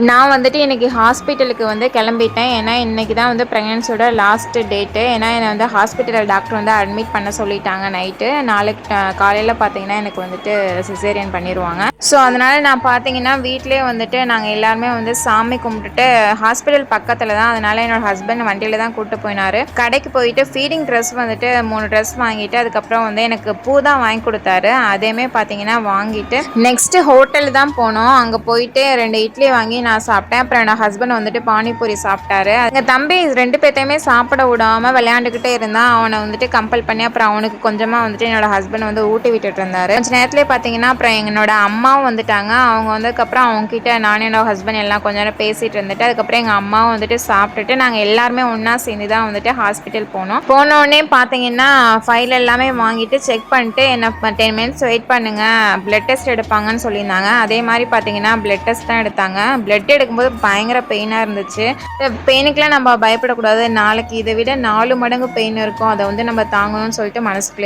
நான் வந்துட்டு இன்றைக்கி ஹாஸ்பிட்டலுக்கு வந்து கிளம்பிட்டேன். ஏன்னா இன்றைக்கி தான் வந்து ப்ரெக்னன்சியோட லாஸ்ட்டு டேட்டு. ஏன்னா என்னை வந்து ஹாஸ்பிட்டலில் டாக்டர் வந்து அட்மிட் பண்ண சொல்லிட்டாங்க நைட்டு. நாளைக்கு காலையில் பார்த்தீங்கன்னா எனக்கு வந்துட்டு சிசேரியன் பண்ணிடுவாங்க. ஸோ அதனால் நான் பார்த்தீங்கன்னா வீட்டிலே வந்துட்டு நாங்கள் எல்லாருமே வந்து சாமி கும்பிட்டுட்டு ஹாஸ்பிட்டல் பக்கத்தில் தான். அதனால் என்னோடய ஹஸ்பண்ட் வண்டியில் தான் கூப்பிட்டு போயினார். கடைக்கு போயிட்டு ஃபீடிங் ட்ரெஸ் வந்துட்டு 3 ட்ரெஸ் வாங்கிட்டு அதுக்கப்புறம் வந்து எனக்கு பூ தான் வாங்கி கொடுத்தாரு. அதையுமே பார்த்தீங்கன்னா வாங்கிட்டு நெக்ஸ்ட்டு ஹோட்டல் தான் போனோம். அங்கே போயிட்டு 2 இட்லி வாங்கி நான் சாப்பிட்டேன். அப்புறம் என்னோட ஹஸ்பண்ட் வந்துட்டு பானிபூரி சாப்பிட்டாரு. எங்கள் தம்பி 2 பேத்தையுமே சாப்பிட விடாமல் விளையாண்டுக்கிட்டே இருந்தான். அவனை வந்துட்டு கம்பல் பண்ணி அப்புறம் அவனுக்கு கொஞ்சமாக வந்துட்டு என்னோட ஹஸ்பண்ட் வந்து ஊட்டி விட்டுட்டு இருந்தாரு. கொஞ்ச நேரத்துலேயே பார்த்தீங்கன்னா அப்புறம் என்னோட அம்மாவும் வந்துட்டாங்க. அவங்க வந்ததுக்கப்புறம் அவங்ககிட்ட நானும் என்னோட ஹஸ்பண்ட் எல்லாம் கொஞ்ச நேரம் பேசிகிட்டு இருந்துட்டு அதுக்கப்புறம் எங்கள் அம்மாவும் வந்துட்டு சாப்பிட்டுட்டு நாங்கள் எல்லாருமே ஒன்றா சேர்ந்து தான் வந்துட்டு ஹாஸ்பிட்டல் போனோம். போனோடனே பார்த்தீங்கன்னா ஃபைல் எல்லாமே வாங்கிட்டு செக் பண்ணிட்டு என்ன 10 மினிட்ஸ் வெயிட் பண்ணுங்கள், பிளட் டெஸ்ட் எடுப்பாங்கன்னு சொல்லியிருந்தாங்க. அதே மாதிரி பார்த்தீங்கன்னா பிளட் டெஸ்ட் தான் எடுத்தாங்க. பிளட் எடுக்கும்போது பயங்கர பெயினாக இருந்துச்சு. பெயினுக்கெலாம் நம்ம பயப்படக்கூடாது. நாளைக்கு இதை விட 4 மடங்கு பெயின் இருக்கும். அதை வந்து நம்ம தாங்கணும்னு சொல்லிட்டு மனசுக்குள்ளே